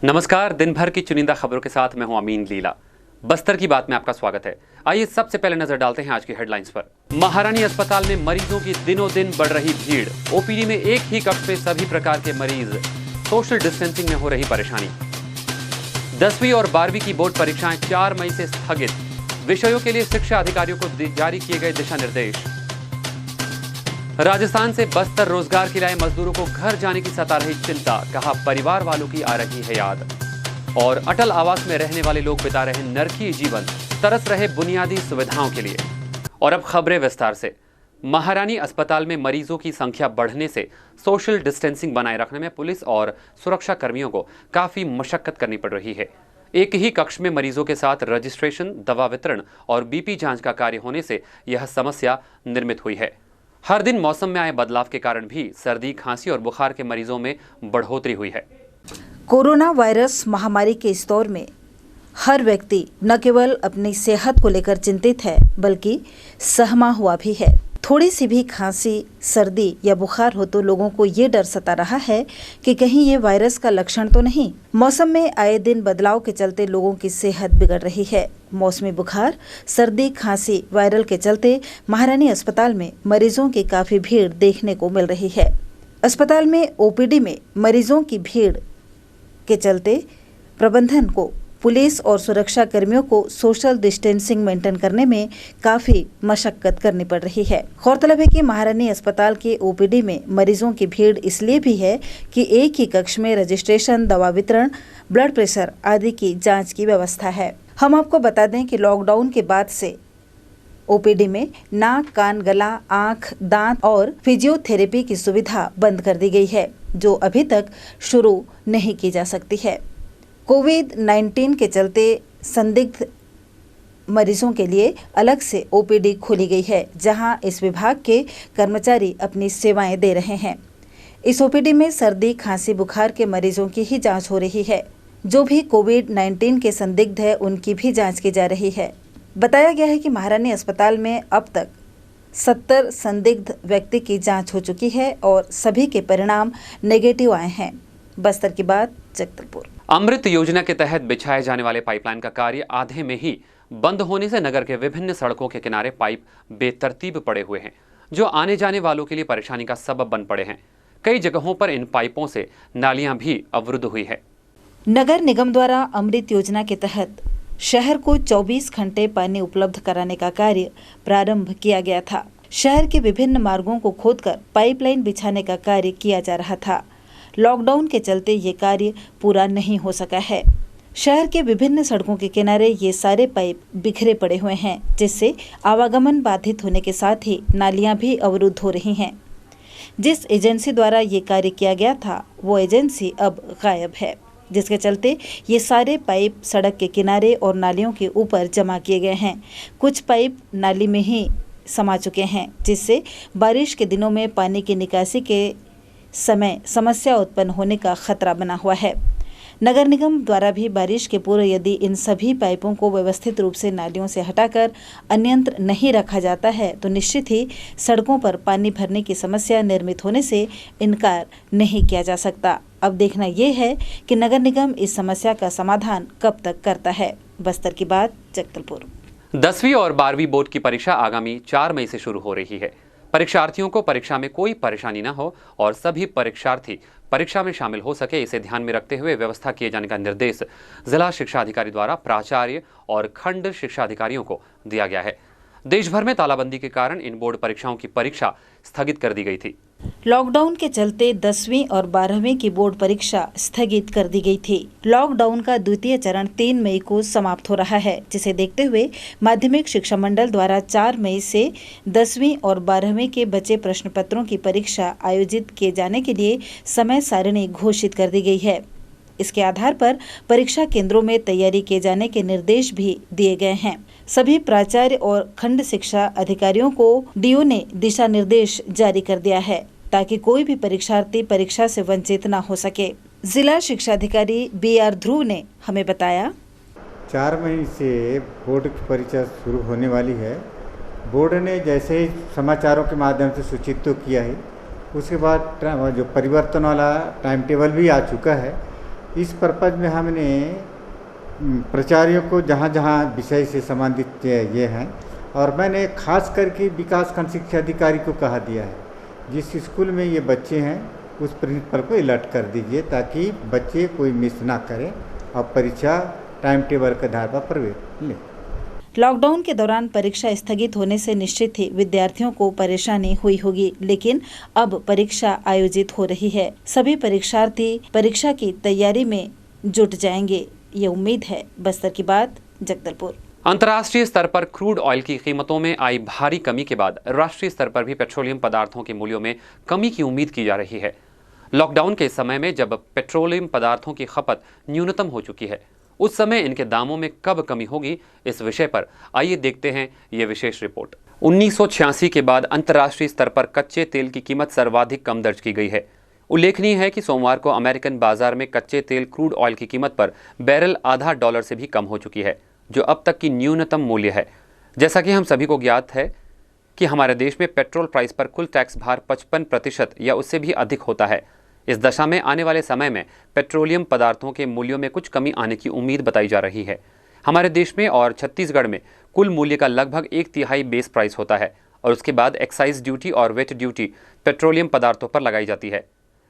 नमस्कार, दिन भर की चुनिंदा खबरों के साथ मैं हूं अमीन लीला। बस्तर की बात में आपका स्वागत है। आइए सबसे पहले नजर डालते हैं आज की हेडलाइंस पर। महारानी अस्पताल में मरीजों की दिनों दिन बढ़ रही भीड़। ओपीडी में एक ही कक्ष में सभी प्रकार के मरीज। सोशल डिस्टेंसिंग में हो रही परेशानी। 10वीं और 12वीं की बोर्ड परीक्षाएं 4 मई से स्थगित। विषयों के लिए शिक्षा अधिकारियों को जारी किए गए दिशा निर्देश। राजस्थान से बस्तर रोजगार के लाए मजदूरों को घर जाने की सता रही चिंता, कहा परिवार वालों की आ रही है याद। और अटल आवास में रहने वाले लोग बिता रहे नरकीय जीवन, तरस रहे बुनियादी सुविधाओं के लिए। और अब खबरें विस्तार से। महारानी अस्पताल में मरीजों की संख्या बढ़ने से सोशल डिस्टेंसिंग बनाए रखने में पुलिस और सुरक्षा कर्मियों को काफी मशक्कत करनी पड़ रही है। एक ही कक्ष में मरीजों के साथ रजिस्ट्रेशन, दवा वितरण और बीपी जांच का कार्य होने से यह समस्या निर्मित हुई है। हर दिन मौसम में आए बदलाव के कारण भी सर्दी, खांसी और बुखार के मरीजों में बढ़ोतरी हुई है। कोरोना वायरस महामारी के इस दौर में हर व्यक्ति न केवल अपनी सेहत को लेकर चिंतित है, बल्कि सहमा हुआ भी है। थोड़ी सी भी खांसी, सर्दी या बुखार हो तो लोगों को ये डर सता रहा है कि कहीं ये वायरस का लक्षण तो नहीं। मौसम में आए दिन बदलाव के चलते लोगों की सेहत बिगड़ रही है। मौसमी बुखार, सर्दी, खांसी, वायरल के चलते महारानी अस्पताल में मरीजों की काफी भीड़ देखने को मिल रही है। अस्पताल में ओपीडी में मरीजों की भीड़ के चलते प्रबंधन को, पुलिस और सुरक्षा कर्मियों को सोशल डिस्टेंसिंग मेंटेन करने में काफी मशक्कत करनी पड़ रही है। गौरतलब है कि महारानी अस्पताल के ओपीडी में मरीजों की भीड़ इसलिए भी है कि एक ही कक्ष में रजिस्ट्रेशन, दवा वितरण, ब्लड प्रेशर आदि की जांच की व्यवस्था है। हम आपको बता दें कि लॉकडाउन के बाद से ओपीडी में नाक, कान, गला, आंख, दांत और फिजियोथेरेपी की सुविधा बंद कर दी गई है, जो अभी तक शुरू नहीं की जा सकती है। कोविड-19 के चलते संदिग्ध मरीजों के लिए अलग से ओपीडी खोली गई है, जहां इस विभाग के कर्मचारी अपनी सेवाएं दे रहे हैं। इस ओपीडी में सर्दी, खांसी, बुखार के मरीजों की ही जांच हो रही है। जो भी कोविड-19 के संदिग्ध है, उनकी भी जांच की जा रही है। बताया गया है कि महारानी अस्पताल में अब तक 70 संदिग्ध व्यक्ति की जांच हो चुकी है और सभी के परिणाम नेगेटिव आए हैं। बस्तर की बात, जगदलपुर। अमृत योजना के तहत बिछाए जाने वाले पाइपलाइन का कार्य आधे में ही बंद होने से नगर के विभिन्न सड़कों के किनारे पाइप बेतरतीब पड़े हुए हैं, जो आने जाने वालों के लिए परेशानी का सबब बन पड़े हैं। कई जगहों पर इन पाइपों से नालियां भी अवरुद्ध हुई है। नगर निगम द्वारा अमृत योजना के तहत शहर को 24 घंटे पानी उपलब्ध कराने का कार्य प्रारंभ किया गया था। शहर के विभिन्न मार्गों को खोदकर पाइपलाइन बिछाने का कार्य किया जा रहा था। लॉकडाउन के चलते ये कार्य पूरा नहीं हो सका है। शहर के विभिन्न सड़कों के किनारे ये सारे पाइप बिखरे पड़े हुए हैं, जिससे आवागमन बाधित होने के साथ ही नालियां भी अवरुद्ध हो रही हैं। जिस एजेंसी द्वारा ये कार्य किया गया था, वो एजेंसी अब गायब है, जिसके चलते ये सारे पाइप सड़क के किनारे और नालियों के ऊपर जमा किए गए हैं। कुछ पाइप नाली में ही समा चुके हैं, जिससे बारिश के दिनों में पानी की निकासी के समय समस्या उत्पन्न होने का खतरा बना हुआ है। नगर निगम द्वारा भी बारिश के पूर्व यदि इन सभी पाइपों को व्यवस्थित रूप से नालियों से हटाकर अन्यत्र नहीं रखा जाता है, तो निश्चित ही सड़कों पर पानी भरने की समस्या निर्मित होने से इनकार नहीं किया जा सकता। अब देखना ये है कि नगर निगम इस समस्या का समाधान कब तक करता है। बस्तर की बात, जगदलपुर। 10वीं और 12वीं बोर्ड की परीक्षा आगामी 4 मई से शुरू हो रही है। परीक्षार्थियों को परीक्षा में कोई परेशानी न हो और सभी परीक्षार्थी परीक्षा में शामिल हो सके, इसे ध्यान में रखते हुए व्यवस्था किए जाने का निर्देश जिला शिक्षा अधिकारी द्वारा प्राचार्य और खंड शिक्षा अधिकारियों को दिया गया है। देश भर में तालाबंदी के कारण इन बोर्ड परीक्षाओं की परीक्षा स्थगित कर दी गई थी। लॉकडाउन के चलते 10वीं और 12वीं की बोर्ड परीक्षा स्थगित कर दी गई थी। लॉकडाउन का द्वितीय चरण 3 मई को समाप्त हो रहा है, जिसे देखते हुए माध्यमिक शिक्षा मंडल द्वारा 4 मई से 10वीं और 12वीं के बचे प्रश्न पत्रों की परीक्षा आयोजित किए जाने के लिए समय सारिणी घोषित कर दी गई है। इसके आधार पर परीक्षा केंद्रों में तैयारी किए जाने के निर्देश भी दिए गए हैं। सभी प्राचार्य और खंड शिक्षा अधिकारियों को डीओ ने दिशा निर्देश जारी कर दिया है, ताकि कोई भी परीक्षार्थी परीक्षा से वंचित न हो सके। जिला शिक्षा अधिकारी BR ध्रुव ने हमें बताया, 4 मई से बोर्ड की परीक्षा शुरू होने वाली है। बोर्ड ने जैसे ही समाचारों के माध्यम से सूचित तो किया है, उसके बाद जो परिवर्तन वाला टाइम टेबल भी आ चुका है। इस पर्पज में हमने प्राचार्यों को जहाँ जहाँ विषय से संबंधित ये हैं, और मैंने खास करके विकास खंड शिक्षा अधिकारी को कहा दिया है जिस स्कूल में ये बच्चे हैं उस प्रिंसिपल को अलर्ट कर दीजिए ताकि बच्चे कोई मिस ना करें और परीक्षा टाइम टेबल के आधार पर प्रवेश लें। लॉकडाउन के दौरान परीक्षा स्थगित होने से निश्चित ही विद्यार्थियों को परेशानी हुई होगी, लेकिन अब परीक्षा आयोजित हो रही है। सभी परीक्षार्थी परीक्षा की तैयारी में जुट जाएंगे, ये उम्मीद है। बस्तर की बात, जगदलपुर। अंतर्राष्ट्रीय स्तर पर क्रूड ऑयल की कीमतों में आई भारी कमी के बाद राष्ट्रीय स्तर पर भी पेट्रोलियम पदार्थों के मूल्यों में कमी की उम्मीद की जा रही है। लॉकडाउन के समय में जब पेट्रोलियम पदार्थों की खपत न्यूनतम हो चुकी है, उस समय इनके दामों में कब कमी होगी, इस विषय पर आइए देखते हैं ये विशेष रिपोर्ट। 1986 के बाद अंतर्राष्ट्रीय स्तर पर कच्चे तेल की कीमत सर्वाधिक कम दर्ज की गई है। उल्लेखनीय है कि सोमवार को अमेरिकन बाजार में कच्चे तेल क्रूड ऑयल की कीमत पर बैरल आधा डॉलर से भी कम हो चुकी है, जो अब तक की न्यूनतम मूल्य है। जैसा कि हम सभी को ज्ञात है कि हमारे देश में पेट्रोल प्राइस पर कुल टैक्स भार 55% या उससे भी अधिक होता है। इस दशा में आने वाले समय में पेट्रोलियम पदार्थों के मूल्यों में कुछ कमी आने की उम्मीद बताई जा रही है। हमारे देश में और छत्तीसगढ़ में कुल मूल्य का लगभग 1/3 बेस प्राइस होता है और उसके बाद एक्साइज ड्यूटी और वेट ड्यूटी पेट्रोलियम पदार्थों पर लगाई जाती है।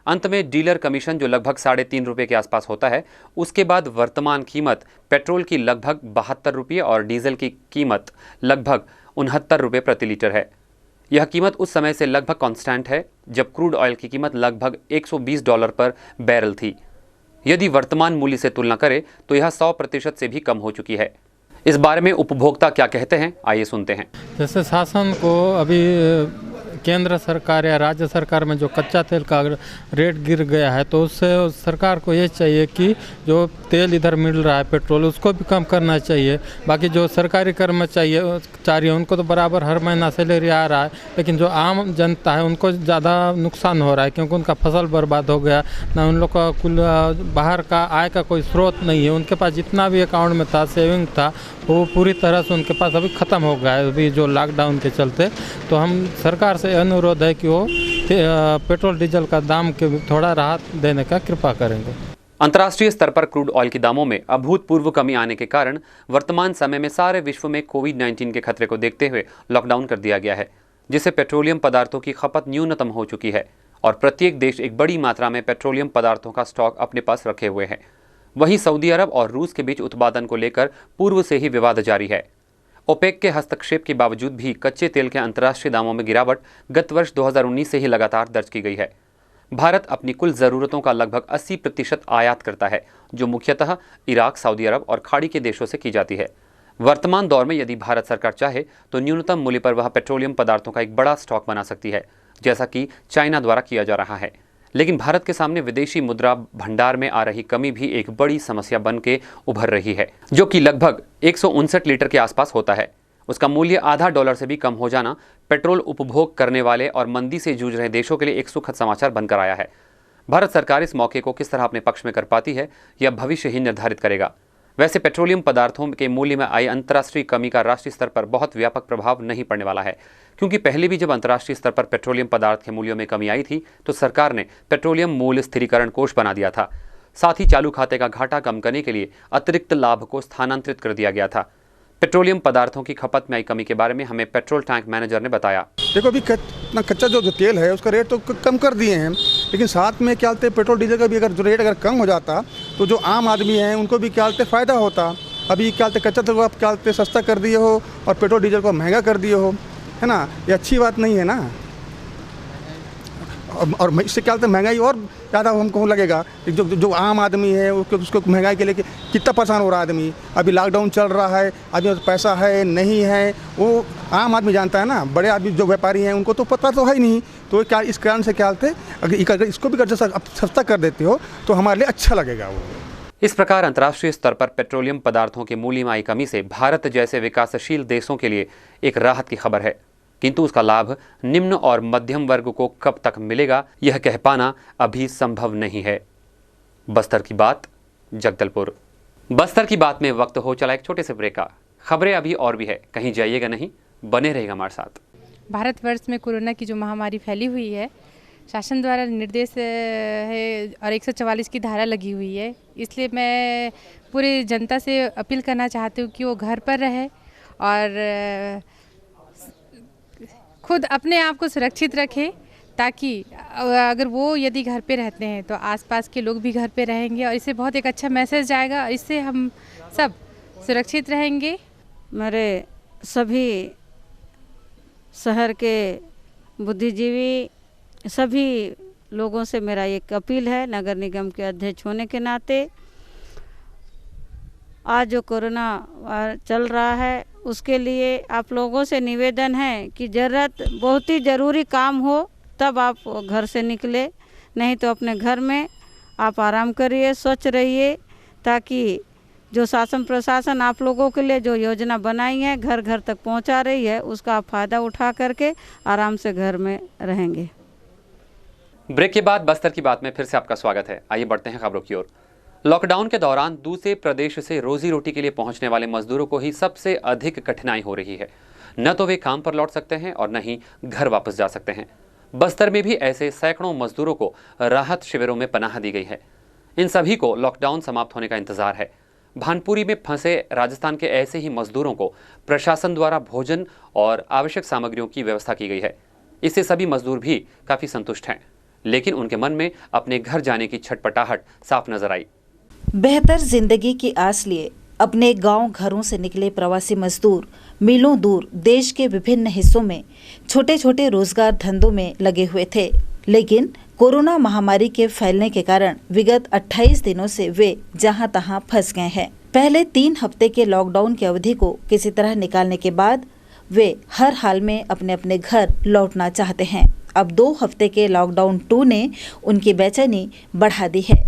अंत में डीलर कमीशन जो लगभग 3.5 रुपये के आसपास होता है। उसके बाद वर्तमान कीमत पेट्रोल की लगभग 72 रुपये और डीजल की कीमत लगभग 69 रुपये प्रति लीटर है। यह कीमत उस समय से लगभग कांस्टेंट है जब क्रूड ऑयल की कीमत लगभग $120 पर बैरल थी। यदि वर्तमान मूल्य से तुलना करें तो यह 100% से भी कम हो चुकी है। इस बारे में उपभोक्ता क्या कहते हैं, आइए सुनते हैं। जैसे शासन को अभी केंद्र सरकार या राज्य सरकार में जो कच्चा तेल का रेट गिर गया है, तो उससे सरकार को ये चाहिए कि जो तेल इधर मिल रहा है पेट्रोल, उसको भी कम करना चाहिए। बाकी जो सरकारी कर्मचारी उनको तो बराबर हर महीना सैलरी आ रहा है, लेकिन जो आम जनता है उनको ज़्यादा नुकसान हो रहा है क्योंकि उनका फसल बर्बाद हो गया। ना उन लोग का कुल बाहर का आय का कोई स्रोत नहीं है। उनके पास जितना भी अकाउंट में था, सेविंग था, वो पूरी तरह से उनके पास अभी ख़त्म हो गया है अभी जो लॉकडाउन के चलते। तो हम सरकार से अनुरोध है कि वो पेट्रोल डीजल का दाम के थोड़ा राहत देने का कृपा करेंगे। अंतर्राष्ट्रीय स्तर पर क्रूड ऑयल के दामों में अभूतपूर्व कमी आने के कारण वर्तमान समय में सारे विश्व में कोविड-19 के खतरे को देखते हुए लॉकडाउन कर दिया गया है, जिससे पेट्रोलियम पदार्थों की खपत न्यूनतम हो चुकी है और प्रत्येक देश एक बड़ी मात्रा में पेट्रोलियम पदार्थों का स्टॉक अपने पास रखे हुए है। वहीं सऊदी अरब और रूस के बीच उत्पादन को लेकर पूर्व से ही विवाद जारी है। ओपेक के हस्तक्षेप के बावजूद भी कच्चे तेल के अंतर्राष्ट्रीय दामों में गिरावट गत वर्ष 2019 से ही लगातार दर्ज की गई है। भारत अपनी कुल ज़रूरतों का लगभग 80% आयात करता है, जो मुख्यतः इराक, सऊदी अरब और खाड़ी के देशों से की जाती है। वर्तमान दौर में यदि भारत सरकार चाहे तो न्यूनतम मूल्य पर वह पेट्रोलियम पदार्थों का एक बड़ा स्टॉक बना सकती है, जैसा कि चाइना द्वारा किया जा रहा है। लेकिन भारत के सामने विदेशी मुद्रा भंडार में आ रही कमी भी एक बड़ी समस्या बन के उभर रही है, जो कि लगभग 159 लीटर के आसपास होता है। उसका मूल्य आधा डॉलर से भी कम हो जाना पेट्रोल उपभोग करने वाले और मंदी से जूझ रहे देशों के लिए एक सुखद समाचार बनकर आया है। भारत सरकार इस मौके को किस तरह अपने पक्ष में कर पाती है, यह भविष्य ही निर्धारित करेगा। वैसे पेट्रोलियम पदार्थों के मूल्य में आई अंतर्राष्ट्रीय कमी का राष्ट्रीय स्तर पर बहुत व्यापक प्रभाव नहीं पड़ने वाला है, क्योंकि पहले भी जब अंतर्राष्ट्रीय स्तर पर पेट्रोलियम पदार्थ के मूल्यों में कमी आई थी तो सरकार ने पेट्रोलियम मूल्य स्थिरीकरण कोष बना दिया था। साथ ही चालू खाते का घाटा कम करने के लिए अतिरिक्त लाभ को स्थानांतरित कर दिया गया था। पेट्रोलियम पदार्थों की खपत में आई कमी के बारे में हमें पेट्रोल टैंक मैनेजर ने बताया। देखो अभी कच्चा जो तेल है उसका रेट तो कम कर दिए हैं, लेकिन साथ में क्या बोलते पेट्रोल डीजल का भी अगर जो रेट अगर कम हो जाता तो जो आम आदमी हैं उनको भी क्या बोलते फ़ायदा होता। अभी क्या बोलते कच्चा तेल को आप क्या बोलते सस्ता कर दिए हो और पेट्रोल डीजल को महंगा कर दिए हो, है ना। ये अच्छी बात नहीं है ना। और इससे क्या बोलते महंगाई और ज़्यादा हमको लगेगा। जो आम आदमी है उसको महंगाई के लेके कितना परेशान हो रहा है आदमी। अभी लॉकडाउन चल रहा है, अभी पैसा है नहीं है वो आम आदमी जानता है ना। बड़े आदमी जो व्यापारी हैं उनको तो पता तो है ही नहीं। तो क्या इस कारण से क्या बोलते अगर इसको भी अगर सस्ता कर देते हो तो हमारे लिए अच्छा लगेगा वो। इस प्रकार अंतर्राष्ट्रीय स्तर पर पेट्रोलियम पदार्थों के मूल्य में आई कमी से भारत जैसे विकासशील देशों के लिए एक राहत की खबर है, किंतु उसका लाभ निम्न और मध्यम वर्ग को कब तक मिलेगा यह कह पाना अभी संभव नहीं है। बस्तर की बात, जगदलपुर। बस्तर की बात में वक्त हो चला एक छोटे से ब्रेक का। खबरें अभी और भी है, कहीं जाइएगा नहीं, बने रहेगा हमारे साथ। भारतवर्ष में कोरोना की जो महामारी फैली हुई है, शासन द्वारा निर्देश है और 144 की धारा लगी हुई है, इसलिए मैं पूरी जनता से अपील करना चाहती हूँ कि वो घर पर रहे और खुद अपने आप को सुरक्षित रखे, ताकि अगर वो यदि घर पे रहते हैं तो आसपास के लोग भी घर पे रहेंगे और इससे बहुत एक अच्छा मैसेज जाएगा, इससे हम सब सुरक्षित रहेंगे। मेरे सभी शहर के बुद्धिजीवी सभी लोगों से मेरा एक अपील है, नगर निगम के अध्यक्ष होने के नाते आज जो कोरोना चल रहा है उसके लिए आप लोगों से निवेदन है कि ज़रूरत बहुत ही ज़रूरी काम हो तब आप घर से निकले, नहीं तो अपने घर में आप आराम करिए, स्वच्छ रहिए, ताकि जो शासन प्रशासन आप लोगों के लिए जो योजना बनाई है घर घर तक पहुंचा रही है उसका आप फ़ायदा उठा करके आराम से घर में रहेंगे। ब्रेक के बाद बस्तर की बात में फिर से आपका स्वागत है। आइए बढ़ते हैं खबरों की ओर। लॉकडाउन के दौरान दूसरे प्रदेश से रोजी रोटी के लिए पहुंचने वाले मजदूरों को ही सबसे अधिक कठिनाई हो रही है। न तो वे काम पर लौट सकते हैं और न ही घर वापस जा सकते हैं। बस्तर में भी ऐसे सैकड़ों मजदूरों को राहत शिविरों में पनाह दी गई है। इन सभी को लॉकडाउन समाप्त होने का इंतजार है। भानपुरी में फंसे राजस्थान के ऐसे ही मजदूरों को प्रशासन द्वारा भोजन और आवश्यक सामग्रियों की व्यवस्था की गई है। इससे सभी मजदूर भी काफी संतुष्ट हैं, लेकिन उनके मन में अपने घर जाने की छटपटाहट साफ नजर आई। बेहतर जिंदगी की आस लिए अपने गांव घरों से निकले प्रवासी मजदूर मीलों दूर देश के विभिन्न हिस्सों में छोटे छोटे रोजगार धंधों में लगे हुए थे, लेकिन कोरोना महामारी के फैलने के कारण विगत 28 दिनों से वे जहां तहां फंस गए हैं। पहले 3 हफ्ते के लॉकडाउन की अवधि को किसी तरह निकालने के बाद वे हर हाल में अपने अपने घर लौटना चाहते हैं। अब 2 हफ्ते के लॉकडाउन 2 ने उनकी बेचैनी बढ़ा दी है।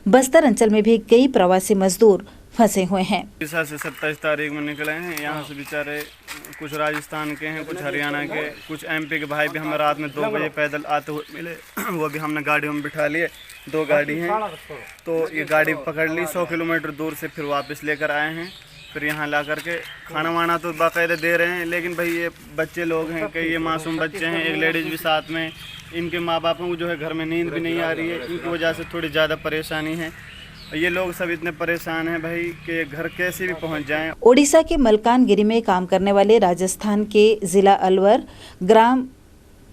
बस्तर अंचल में भी कई प्रवासी मजदूर फंसे हुए हैं। से 27 तारीख में निकले हैं यहाँ से, बेचारे कुछ राजस्थान के हैं, कुछ हरियाणा के, कुछ एमपी के भाई भी हमें रात में 2 बजे पैदल आते हुए मिले। वो भी हमने गाड़ियों में बिठा लिए, 2 गाड़ी हैं, तो ये गाड़ी पकड़ ली 100 किलोमीटर दूर से, फिर वापस लेकर आए हैं। फिर यहाँ ला करके खाना वाना तो बाकायदा दे रहे हैं, लेकिन भाई ये बच्चे लोग हैं, कई ये मासूम बच्चे हैं, एक लेडीज़ भी साथ में, इनके माँ बापों को जो है घर में नींद भी नहीं आ रही है, इनकी वजह से थोड़ी ज़्यादा परेशानी है। ये लोग सब इतने परेशान हैं भाई कि घर कैसे भी पहुंच जाएं। ओडिशा के मलकानगिरी में काम करने वाले राजस्थान के जिला अलवर ग्राम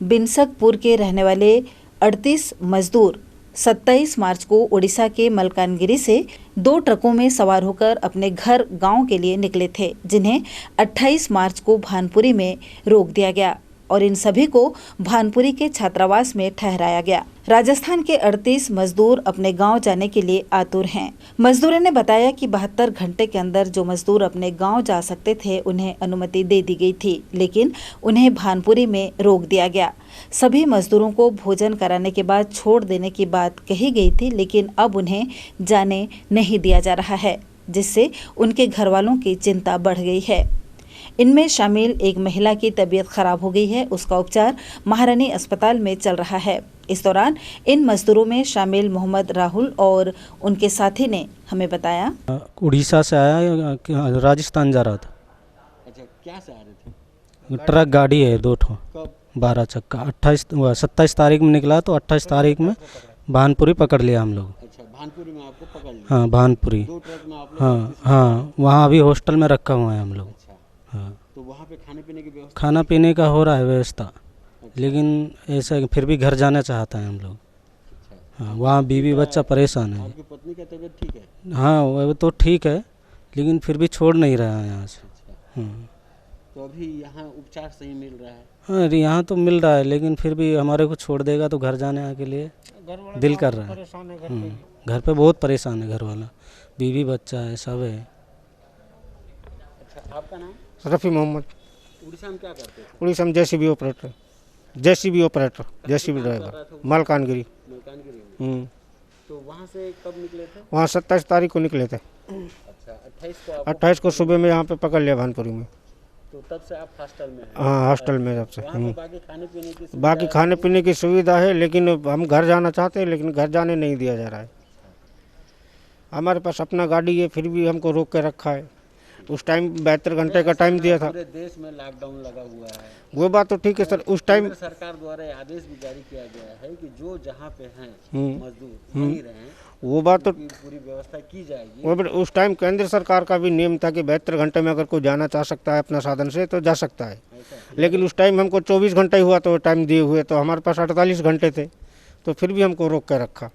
बिनसकपुर के रहने वाले 38 मजदूर 27 मार्च को ओडिशा के मलकानगिरी से 2 ट्रकों में सवार होकर अपने घर गांव के लिए निकले थे, जिन्हें 28 मार्च को भानपुरी में रोक दिया गया और इन सभी को भानपुरी के छात्रावास में ठहराया गया। राजस्थान के 38 मजदूर अपने गांव जाने के लिए आतुर हैं। मजदूरों ने बताया कि 72 घंटे के अंदर जो मजदूर अपने गांव जा सकते थे उन्हें अनुमति दे दी गई थी, लेकिन उन्हें भानपुरी में रोक दिया गया। सभी मजदूरों को भोजन कराने के बाद छोड़ देने की बात कही गई थी, लेकिन अब उन्हें जाने नहीं दिया जा रहा है, जिससे उनके घर वालों की चिंता बढ़ गई है। इनमें शामिल एक महिला की तबीयत खराब हो गई है, उसका उपचार महारानी अस्पताल में चल रहा है। इस दौरान इन मजदूरों में शामिल मोहम्मद राहुल और उनके साथी ने हमें बताया, उड़ीसा से आया, राजस्थान जा रहा था। अच्छा, क्या से आ रहे थे? ट्रक गाड़ी है 2 ठो, 12 चक्का। 27 तारीख में निकला तो 28 तारीख में भानपुरी पकड़ लिया हम लोग। अच्छा, भानपुरी में आपको पकड़ लिया? हाँ, भानपुरी। 2 ट्रक में आप लोग? हाँ, वहाँ अभी हॉस्टल में रखा हुआ है हम लोग। हाँ, तो वहाँ पे खाने पीने की व्यवस्था? खाना पीने का हो रहा है व्यवस्था, लेकिन ऐसा फिर भी घर जाना चाहता है हम लोग। हाँ, वहाँ बीवी बच्चा परेशान है। आपकी पत्नी का तबीयत ठीक है? हाँ, वो तो ठीक है, लेकिन फिर भी छोड़ नहीं रहा है यहाँ से। तो अभी यहाँ उपचार सही मिल रहा है? हाँ, यहाँ तो मिल रहा है, लेकिन फिर भी हमारे को छोड़ देगा तो घर जाने के लिए दिल कर रहा है। घर पे बहुत परेशान है घर वाला, बीवी बच्चा है, सब है। अच्छा, आपका नाम? रफ़ी मोहम्मद। उड़ीसा में क्या करते थे? उड़ीसा में JCB operator, JCB driver, Malkangiri. तो वहाँ से कब निकले थे? वहाँ 27 तारीख को निकले थे। अच्छा, 28 को सुबह में यहाँ पे पकड़ लिया भानपुरी में। तो तब से आप हॉस्टल में हैं? हाँ, हॉस्टल में जब से। बाकी खाने पीने की सुविधा है, लेकिन हम घर जाना चाहते हैं, लेकिन घर जाने नहीं दिया जा रहा है। हमारे पास अपना गाड़ी है, फिर भी हमको रोक के रखा है। उस टाइम 72 घंटे का टाइम दिया था। पूरे देश में लॉकडाउन लगा हुआ है। वो बात तो ठीक है सर, उस टाइम केंद्र सरकार द्वारा आदेश भी जारी किया गया है कि जो जहाँ पे हैं मजदूर वहीं रहें, वो बात तो पूरी व्यवस्था की जाएगी। वो उस टाइम केंद्र सरकार का भी नियम था कि 72 घंटे में अगर कोई जाना चाह सकता है अपना साधन से तो जा सकता है, लेकिन उस टाइम हमको 24 घंटे हुआ तो टाइम दिए हुए, तो हमारे पास 48 घंटे थे, तो फिर भी हमको रोक कर रखा।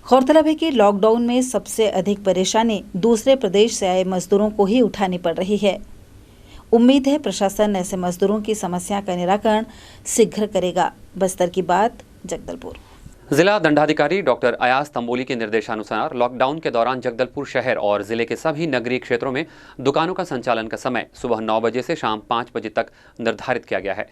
गौरतलब है कि लॉकडाउन में सबसे अधिक परेशानी दूसरे प्रदेश से आए मजदूरों को ही उठानी पड़ रही है। उम्मीद है प्रशासन ऐसे मजदूरों की समस्या का निराकरण शीघ्र करेगा। बस्तर की बात, जगदलपुर। जिला दंडाधिकारी डॉक्टर अयाज तंबोली के निर्देशानुसार लॉकडाउन के दौरान जगदलपुर शहर और जिले के सभी नगरीय क्षेत्रों में दुकानों का संचालन का समय सुबह 9 बजे से शाम 5 बजे तक निर्धारित किया गया है।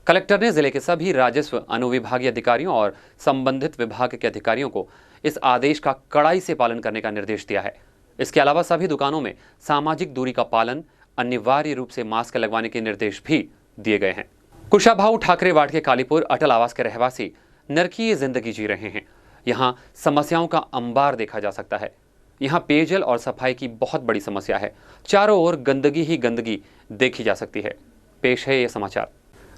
कलेक्टर ने जिले के सभी राजस्व अनुविभागीय अधिकारियों और संबंधित विभाग के अधिकारियों को इस आदेश का कड़ाई से पालन करने का निर्देश दिया है। इसके अलावा सभी दुकानों में सामाजिक दूरी का पालन, अनिवार्य रूप से मास्क लगवाने के निर्देश भी दिए गए हैं। कुशाभाऊ ठाकरे वार्ड के कालीपुर अटल आवास के रहवासी नरकीय जिंदगी जी रहे हैं। यहाँ समस्याओं का अंबार देखा जा सकता है। यहाँ पेयजल और सफाई की बहुत बड़ी समस्या है। चारों ओर गंदगी ही गंदगी देखी जा सकती है। पेश है ये समाचार।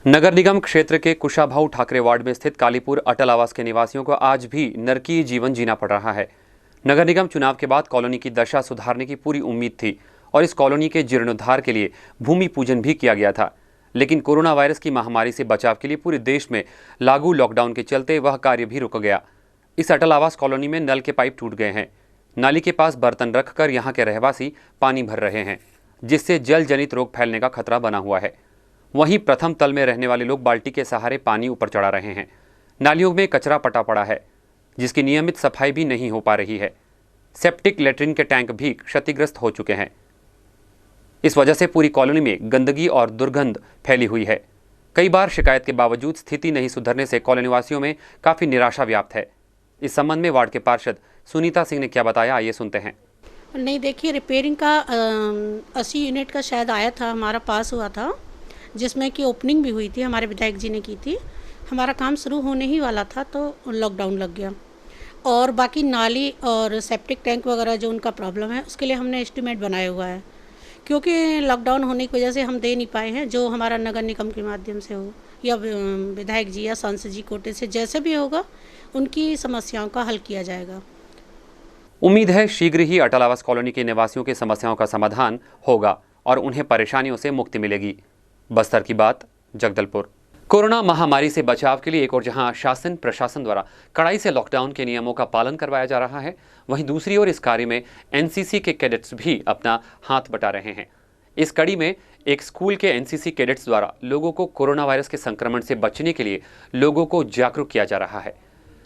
नगर निगम क्षेत्र के कुशाभाऊ ठाकरे वार्ड में स्थित कालीपुर अटल आवास के निवासियों को आज भी नरकीय जीवन जीना पड़ रहा है। नगर निगम चुनाव के बाद कॉलोनी की दशा सुधारने की पूरी उम्मीद थी और इस कॉलोनी के जीर्णोद्धार के लिए भूमि पूजन भी किया गया था, लेकिन कोरोना वायरस की महामारी से बचाव के लिए पूरे देश में लागू लॉकडाउन के चलते वह कार्य भी रुक गया। इस अटल आवास कॉलोनी में नल के पाइप टूट गए हैं। नाली के पास बर्तन रखकर यहाँ के रहवासी पानी भर रहे हैं, जिससे जल जनित रोग फैलने का खतरा बना हुआ है। वहीं प्रथम तल में रहने वाले लोग बाल्टी के सहारे पानी ऊपर चढ़ा रहे हैं। नालियों में कचरा पटा पड़ा है, जिसकी नियमित सफाई भी नहीं हो पा रही है। सेप्टिक लेटरिन के टैंक भी क्षतिग्रस्त हो चुके हैं। इस वजह से पूरी कॉलोनी में गंदगी और दुर्गंध फैली हुई है। कई बार शिकायत के बावजूद स्थिति नहीं सुधरने से कॉलोनी वासियों में काफ़ी निराशा व्याप्त है। इस संबंध में वार्ड के पार्षद सुनीता सिंह ने क्या बताया, आइए सुनते हैं। नहीं, देखिए, रिपेयरिंग का 80 यूनिट का शायद आया था, हमारा पास हुआ था, जिसमें कि ओपनिंग भी हुई थी, हमारे विधायक जी ने की थी। हमारा काम शुरू होने ही वाला था तो लॉकडाउन लग गया। और बाकी नाली और सेप्टिक टैंक वगैरह जो उनका प्रॉब्लम है, उसके लिए हमने एस्टीमेट बनाया हुआ है, क्योंकि लॉकडाउन होने की वजह से हम दे नहीं पाए हैं। जो हमारा नगर निगम के माध्यम से हो या विधायक जी या सांसद जी कोटे से जैसे भी होगा, उनकी समस्याओं का हल किया जाएगा। उम्मीद है शीघ्र ही अटल आवास कॉलोनी के निवासियों की समस्याओं का समाधान होगा और उन्हें परेशानियों से मुक्ति मिलेगी। बस्तर की बात, जगदलपुर। कोरोना महामारी से बचाव के लिए एक और जहां शासन प्रशासन द्वारा कड़ाई से लॉकडाउन के नियमों का पालन करवाया जा रहा है, वहीं दूसरी ओर इस कार्य में एनसीसी के कैडेट्स भी अपना हाथ बटा रहे हैं। इस कड़ी में एक स्कूल के एनसीसी कैडेट्स द्वारा लोगों को कोरोना वायरस के संक्रमण से बचने के लिए लोगों को जागरूक किया जा रहा है।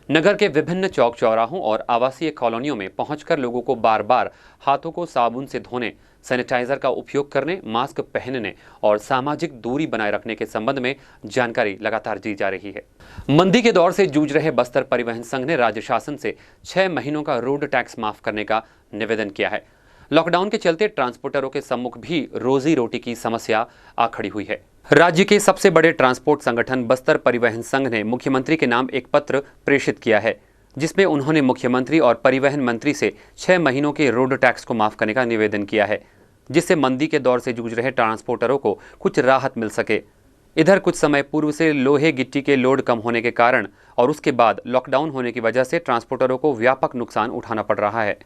नगर के विभिन्न चौक चौराहों और आवासीय कॉलोनियों में पहुंचकर लोगों को बार बार हाथों को साबुन से धोने, सैनिटाइजर का उपयोग करने, मास्क पहनने और सामाजिक दूरी बनाए रखने के संबंध में जानकारी लगातार दी जा रही है। मंदी के दौर से जूझ रहे बस्तर परिवहन संघ ने राज्य शासन से 6 महीनों का रोड टैक्स माफ करने का निवेदन किया है। लॉकडाउन के चलते ट्रांसपोर्टरों के सम्मुख भी रोजी रोटी की समस्या आ खड़ी हुई है। राज्य के सबसे बड़े ट्रांसपोर्ट संगठन बस्तर परिवहन संघ ने मुख्यमंत्री के नाम एक पत्र प्रेषित किया है, जिसमें उन्होंने मुख्यमंत्री और परिवहन मंत्री से 6 महीनों के रोड टैक्स को माफ करने का निवेदन किया है, जिससे मंदी के दौर से जूझ रहे ट्रांसपोर्टरों को कुछ राहत मिल सके। इधर कुछ समय पूर्व से लोहे गिट्टी के लोड कम होने के कारण और उसके बाद लॉकडाउन होने की वजह से ट्रांसपोर्टरों को व्यापक नुकसान उठाना पड़ रहा है।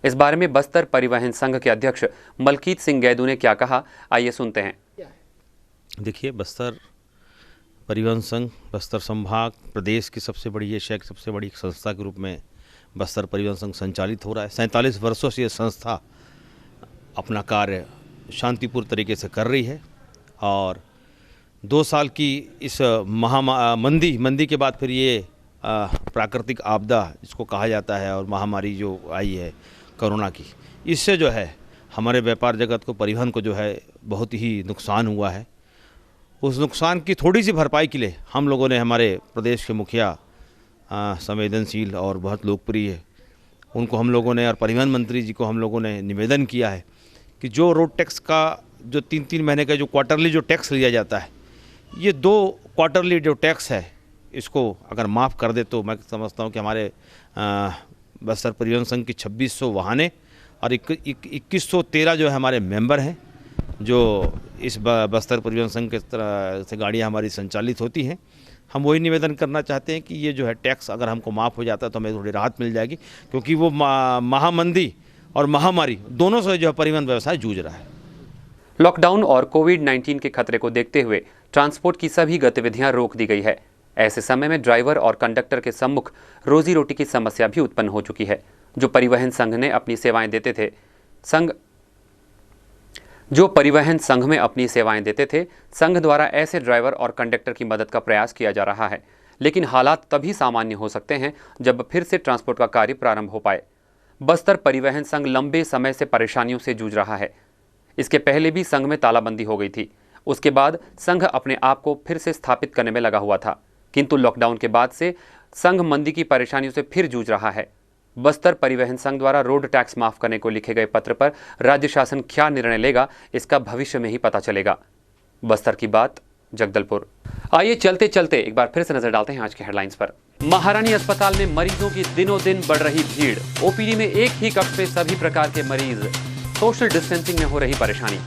इस बारे में बस्तर परिवहन संघ के अध्यक्ष मलकीत सिंह गैदू ने क्या कहा, आइए सुनते हैं। देखिए, बस्तर परिवहन संघ बस्तर संभाग प्रदेश की सबसे बड़ी एशिया की सबसे बड़ी संस्था के रूप में बस्तर परिवहन संघ संचालित हो रहा है। 47 वर्षों से ये संस्था अपना कार्य शांतिपूर्ण तरीके से कर रही है और 2 साल की इस मंदी के बाद फिर ये प्राकृतिक आपदा जिसको कहा जाता है और महामारी जो आई है कोरोना की, इससे जो है हमारे व्यापार जगत को, परिवहन को जो है बहुत ही नुकसान हुआ है। उस नुकसान की थोड़ी सी भरपाई के लिए हम लोगों ने हमारे प्रदेश के मुखिया संवेदनशील और बहुत लोकप्रिय उनको हम लोगों ने और परिवहन मंत्री जी को हम लोगों ने निवेदन किया है कि जो रोड टैक्स का जो 3-3 महीने का जो क्वार्टरली जो टैक्स लिया जाता है, ये 2 क्वार्टरली जो टैक्स है इसको अगर माफ़ कर दे तो मैं समझता हूँ कि हमारे बस्तर परिवहन संघ की 2600 वाहनें और 2113 जो है हमारे मेंबर हैं, जो इस बस्तर परिवहन संघ के तरह से गाड़ियाँ हमारी संचालित होती हैं। हम वही निवेदन करना चाहते हैं कि ये जो है टैक्स अगर हमको माफ़ हो जाता है तो हमें थोड़ी राहत मिल जाएगी, क्योंकि वो महामंदी और महामारी दोनों से जो है परिवहन व्यवसाय जूझ रहा है। लॉकडाउन और कोविड-19 के खतरे को देखते हुए ट्रांसपोर्ट की सभी गतिविधियां रोक दी गई है। ऐसे समय में ड्राइवर और कंडक्टर के सम्मुख रोजी रोटी की समस्या भी उत्पन्न हो चुकी है। जो परिवहन संघ में अपनी सेवाएं देते थे, संघ द्वारा ऐसे ड्राइवर और कंडक्टर की मदद का प्रयास किया जा रहा है। लेकिन हालात तभी सामान्य हो सकते हैं जब फिर से ट्रांसपोर्ट का कार्य प्रारंभ हो पाए। बस्तर परिवहन संघ लंबे समय से परेशानियों से जूझ रहा है। इसके पहले भी संघ में तालाबंदी हो गई थी। उसके बाद संघ अपने आप को फिर से स्थापित करने में लगा हुआ था, किंतु लॉकडाउन के बाद से संघ मंदी की परेशानियों से फिर जूझ रहा है। बस्तर परिवहन संघ द्वारा रोड टैक्स माफ करने को लिखे गए पत्र पर राज्य शासन क्या निर्णय लेगा, इसका भविष्य में ही पता चलेगा। बस्तर की बात, जगदलपुर। आइए चलते चलते एक बार फिर से नजर डालते हैं आज के हेडलाइंस पर। महारानी अस्पताल में मरीजों की दिनों दिन बढ़ रही भीड़। ओपीडी में एक ही कक्ष में सभी प्रकार के मरीज। सोशल डिस्टेंसिंग में हो रही परेशानी।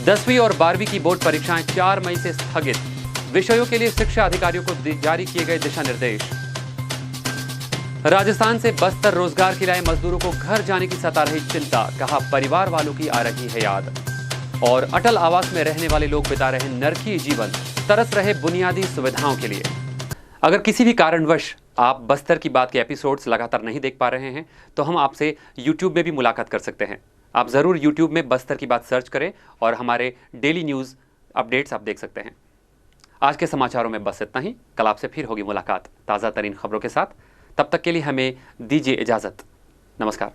10वीं और 12वीं की बोर्ड परीक्षाएं 4 मई से स्थगित। विषयों के लिए शिक्षा अधिकारियों को जारी किए गए दिशा निर्देश। राजस्थान से बस्तर रोजगार के लिए आए मजदूरों को घर जाने की सता रही चिंता, कहा परिवार वालों की आ रही है याद। और अटल आवास में रहने वाले लोग बिता रहे नरकीय जीवन, तरस रहे बुनियादी सुविधाओं के लिए। अगर किसी भी कारणवश आप बस्तर की बात के एपिसोड्स लगातार नहीं देख पा रहे हैं तो हम आपसे YouTube में भी मुलाकात कर सकते हैं। आप ज़रूर YouTube में बस्तर की बात सर्च करें और हमारे डेली न्यूज़ अपडेट्स आप देख सकते हैं। आज के समाचारों में बस इतना ही। कल आपसे फिर होगी मुलाकात ताज़ा तरीन खबरों के साथ। तब तक के लिए हमें दीजिए इजाज़त। नमस्कार।